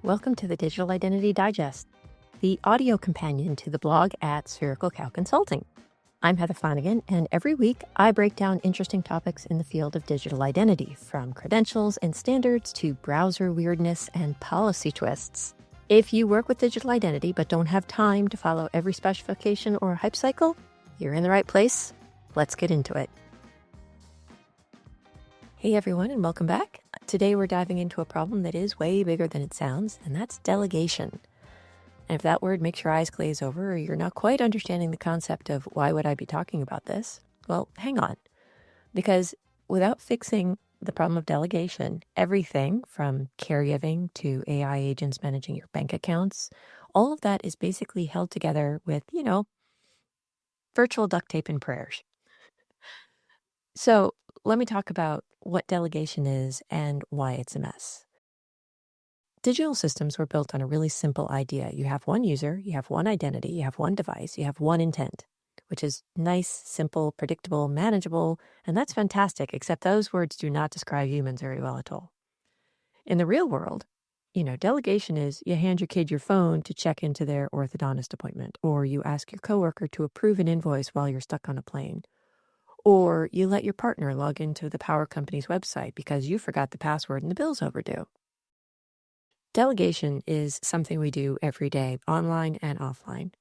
Welcome to the Digital Identity Digest, the audio companion to the blog at Spherical Cow Consulting. I'm Heather Flanagan, and every week I break down interesting topics in the field of digital identity, from credentials and standards to browser weirdness and policy twists. If you work with digital identity but don't have time to follow every specification or hype cycle, you're in the right place. Let's get into it. Hey everyone, and welcome back. Today we're diving into a problem that is way bigger than it sounds, and that's delegation. And if that word makes your eyes glaze over, or you're not quite understanding the concept of why would I be talking about this, well, hang on. Because without fixing the problem of delegation, everything from caregiving to AI agents managing your bank accounts, all of that is basically held together with, virtual duct tape and prayers. So let me talk about what delegation is and why it's a mess. Digital systems were built on a really simple idea. You have one user, you have one identity, you have one device, you have one intent, which is nice, simple, predictable, manageable, and that's fantastic, except those words do not describe humans very well at all. In the real world, delegation is you hand your kid your phone to check into their orthodontist appointment, or you ask your coworker to approve an invoice while you're stuck on a plane. Or you let your partner log into the power company's website because you forgot the password and the bill's overdue. Delegation is something we do every day, online and offline.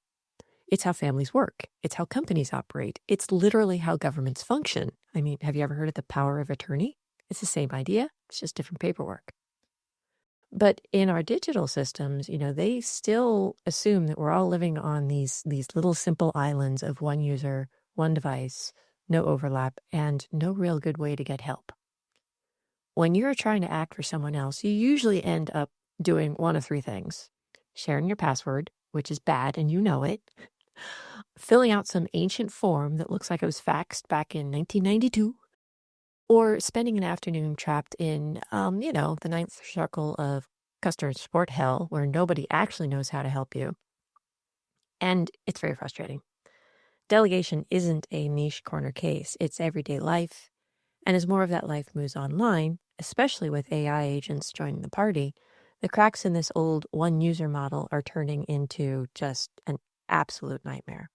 It's how families work. It's how companies operate. It's literally how governments function. I mean, have you ever heard of the power of attorney? It's the same idea. It's just different paperwork. But in our digital systems, they still assume that we're all living on these little simple islands of one user, one device, no overlap, and no real good way to get help. When you're trying to act for someone else, you usually end up doing one of three things: sharing your password, which is bad and you know it, filling out some ancient form that looks like it was faxed back in 1992, or spending an afternoon trapped in, the ninth circle of customer support hell where nobody actually knows how to help you. And it's very frustrating. Delegation isn't a niche corner case. It's everyday life. And as more of that life moves online, especially with AI agents joining the party, the cracks in this old one-user model are turning into just an absolute nightmare.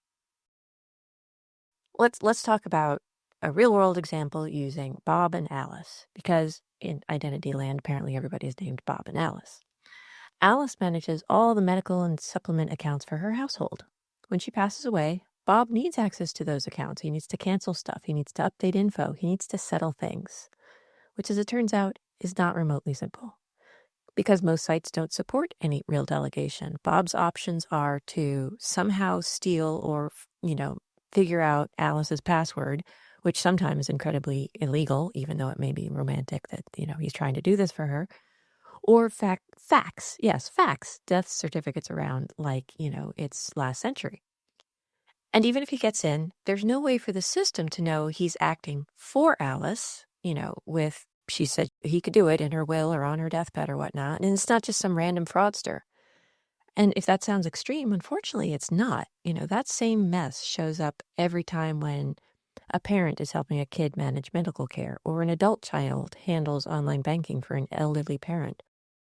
Let's talk about a real-world example using Bob and Alice, because in identity land, apparently everybody is named Bob and Alice. Alice manages all the medical and supplement accounts for her household. When she passes away, Bob needs access to those accounts. He needs to cancel stuff. He needs to update info. He needs to settle things, which, as it turns out, is not remotely simple. Because most sites don't support any real delegation, Bob's options are to somehow steal or, figure out Alice's password, which sometimes is incredibly illegal, even though it may be romantic that, he's trying to do this for her. Or fax death certificates around like, it's last century. And even if he gets in, there's no way for the system to know he's acting for Alice, she said he could do it in her will or on her deathbed or whatnot. And it's not just some random fraudster. And if that sounds extreme, unfortunately, it's not. That same mess shows up every time when a parent is helping a kid manage medical care, or an adult child handles online banking for an elderly parent,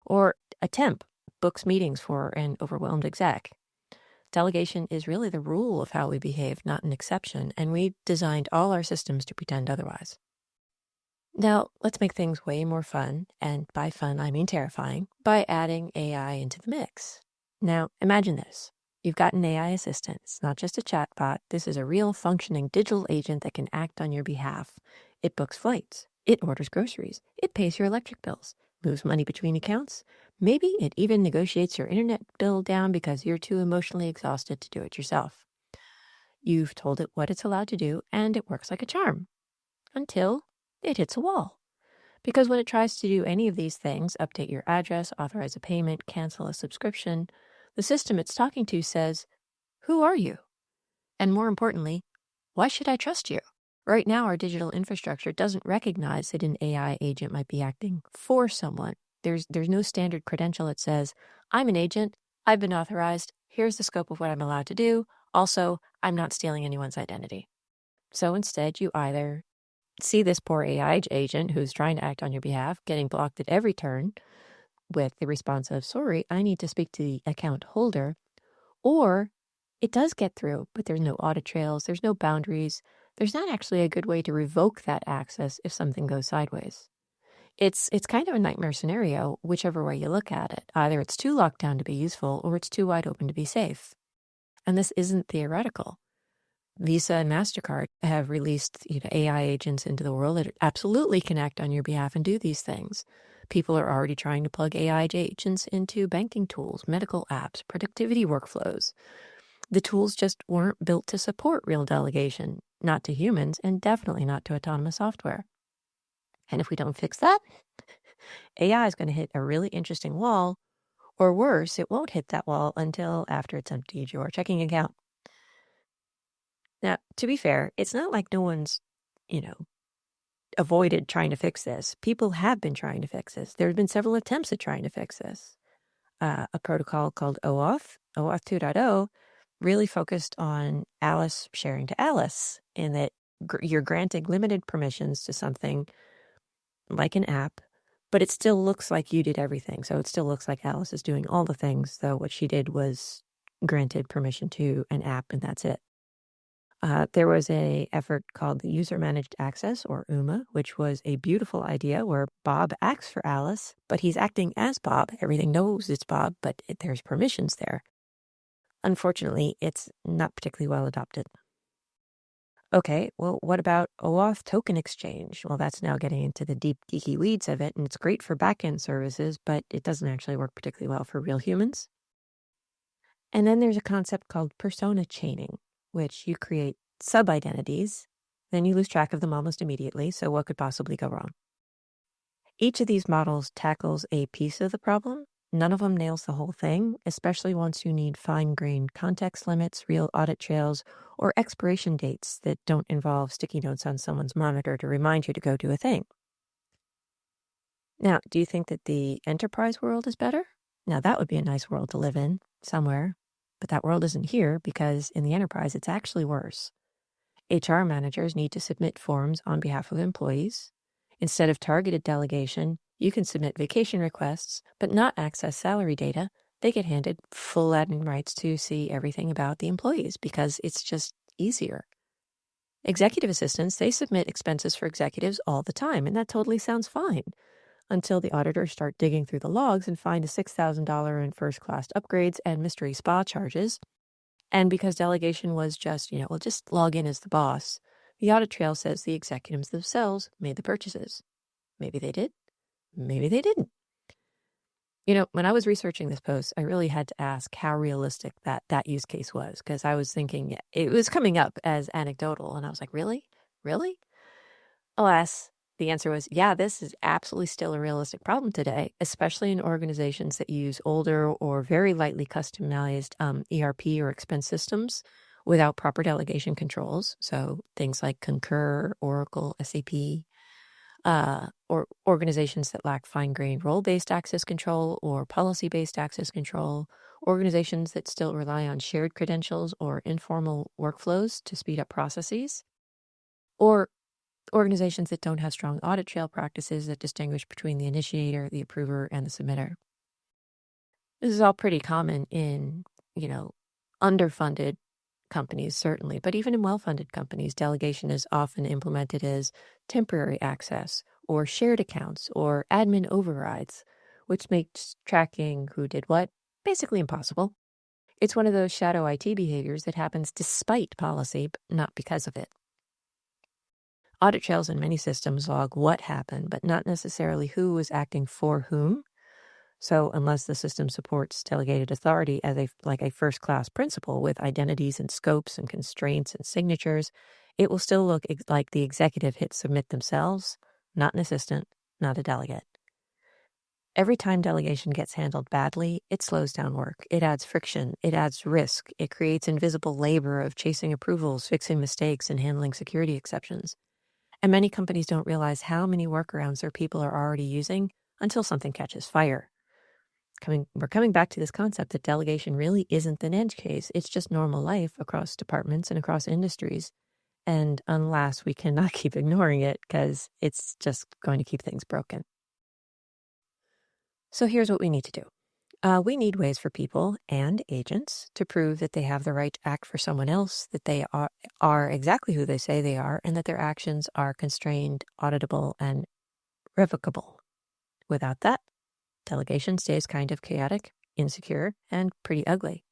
or a temp books meetings for an overwhelmed exec. Delegation is really the rule of how we behave, not an exception, and we designed all our systems to pretend otherwise. Now, let's make things way more fun, and by fun I mean terrifying, by adding AI into the mix. Now, imagine this. You've got an AI assistant. It's not just a chatbot. This is a real functioning digital agent that can act on your behalf. It books flights. It orders groceries. It pays your electric bills, moves money between accounts. Maybe it even negotiates your internet bill down because you're too emotionally exhausted to do it yourself. You've told it what it's allowed to do, and it works like a charm. Until it hits a wall. Because when it tries to do any of these things, update your address, authorize a payment, cancel a subscription, the system it's talking to says, "Who are you?" And more importantly, why should I trust you? Right now, our digital infrastructure doesn't recognize that an AI agent might be acting for someone. There's no standard credential that says, "I'm an agent, I've been authorized, here's the scope of what I'm allowed to do. Also, I'm not stealing anyone's identity." So instead, you either see this poor AI agent who's trying to act on your behalf getting blocked at every turn, with the response of, sorry, I need to speak to the account holder, or it does get through, but there's no audit trails, there's no boundaries. There's not actually a good way to revoke that access if something goes sideways. It's kind of a nightmare scenario, whichever way you look at it. Either it's too locked down to be useful, or it's too wide open to be safe. And this isn't theoretical. Visa and MasterCard have released AI agents into the world that absolutely can act on your behalf and do these things. People are already trying to plug AI agents into banking tools, medical apps, productivity workflows. The tools just weren't built to support real delegation, not to humans, and definitely not to autonomous software. And if we don't fix that, AI is going to hit a really interesting wall, or worse, it won't hit that wall until after it's emptied your checking account. Now, to be fair, it's not like no one's, avoided trying to fix this. People have been trying to fix this. There have been several attempts at trying to fix this. A protocol called OAuth 2.0, really focused on Alice sharing to Alice, in that you're granting limited permissions to something like an app, but it still looks like you did everything. So it still looks like Alice is doing all the things, though what she did was granted permission to an app, and that's it. There was an effort called the User Managed Access, or UMA, which was a beautiful idea where Bob acts for Alice, but he's acting as Bob. Everything knows it's Bob, but there's permissions there. Unfortunately, it's not particularly well adopted. Okay, well, what about OAuth token exchange? Well, that's now getting into the deep, geeky weeds of it, and it's great for backend services, but it doesn't actually work particularly well for real humans. And then there's a concept called persona chaining, which you create sub-identities, then you lose track of them almost immediately, so what could possibly go wrong? Each of these models tackles a piece of the problem. None of them nails the whole thing, especially once you need fine-grained context limits, real audit trails, or expiration dates that don't involve sticky notes on someone's monitor to remind you to go do a thing. Now, do you think that the enterprise world is better? Now, that would be a nice world to live in somewhere, but that world isn't here because in the enterprise, it's actually worse. HR managers need to submit forms on behalf of employees. Instead of targeted delegation, you can submit vacation requests, but not access salary data. They get handed full admin rights to see everything about the employees because it's just easier. Executive assistants, they submit expenses for executives all the time, and that totally sounds fine until the auditors start digging through the logs and find a $6,000 in first-class upgrades and mystery spa charges. And because delegation was just, just log in as the boss, the audit trail says the executives themselves made the purchases. Maybe they did. Maybe they didn't. When I was researching this post, I really had to ask how realistic that use case was, because I was thinking it was coming up as anecdotal, and I was like, really? Really? Alas, the answer was, yeah, this is absolutely still a realistic problem today, especially in organizations that use older or very lightly customized ERP or expense systems without proper delegation controls. So things like Concur, Oracle, SAP, or organizations that lack fine-grained role-based access control or policy-based access control, organizations that still rely on shared credentials or informal workflows to speed up processes, or organizations that don't have strong audit trail practices that distinguish between the initiator, the approver, and the submitter. This is all pretty common in, underfunded companies, certainly, but even in well-funded companies, delegation is often implemented as temporary access or shared accounts or admin overrides, which makes tracking who did what basically impossible. It's one of those shadow IT behaviors that happens despite policy, but not because of it. Audit trails in many systems log what happened, but not necessarily who was acting for whom. So unless the system supports delegated authority as a first-class principle with identities and scopes and constraints and signatures, it will still look like the executive hit submit themselves, not an assistant, not a delegate. Every time delegation gets handled badly, it slows down work. It adds friction. It adds risk. It creates invisible labor of chasing approvals, fixing mistakes, and handling security exceptions. And many companies don't realize how many workarounds their people are already using until something catches fire. We're coming back to this concept that delegation really isn't an edge case. It's just normal life across departments and across industries. And unless we cannot keep ignoring it, because it's just going to keep things broken. So here's what we need to do. We need ways for people and agents to prove that they have the right to act for someone else, that they are exactly who they say they are, and that their actions are constrained, auditable, and revocable. Without that, delegation stays kind of chaotic, insecure, and pretty ugly.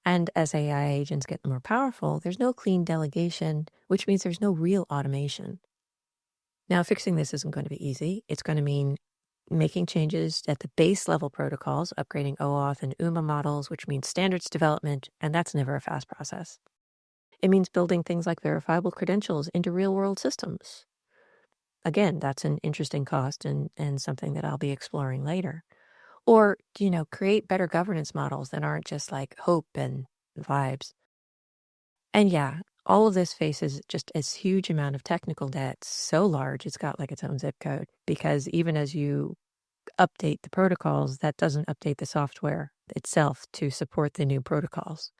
And as AI agents get more powerful, there's no clean delegation, which means there's no real automation. Now, fixing this isn't going to be easy. It's going to mean making changes at the base level protocols, upgrading OAuth and UMA models, which means standards development, and that's never a fast process. It means building things like verifiable credentials into real-world systems. Again, that's an interesting cost and something that I'll be exploring later. Or, create better governance models that aren't just like hope and vibes. And yeah, all of this faces just a huge amount of technical debt, so large it's got like its own zip code, because even as you update the protocols, that doesn't update the software itself to support the new protocols.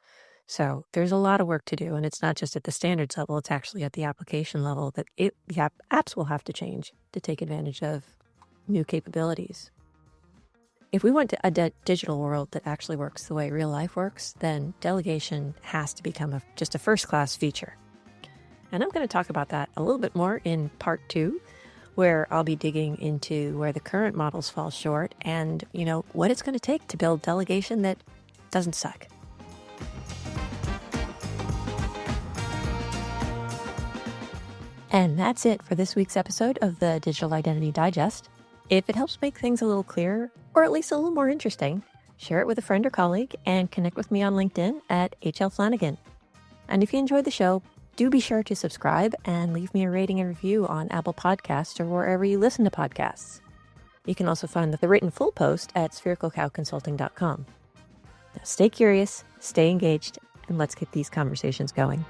So there's a lot of work to do, and it's not just at the standards level, it's actually at the application level that the apps will have to change to take advantage of new capabilities. If we want to a digital world that actually works the way real life works, then delegation has to become just a first-class feature. And I'm going to talk about that a little bit more in part 2, where I'll be digging into where the current models fall short and, what it's going to take to build delegation that doesn't suck. And that's it for this week's episode of the Digital Identity Digest. If it helps make things a little clearer, or at least a little more interesting, share it with a friend or colleague and connect with me on LinkedIn at HL Flanagan. And if you enjoyed the show, do be sure to subscribe and leave me a rating and review on Apple Podcasts or wherever you listen to podcasts. You can also find the written full post at sphericalcowconsulting.com. Now stay curious, stay engaged, and let's get these conversations going.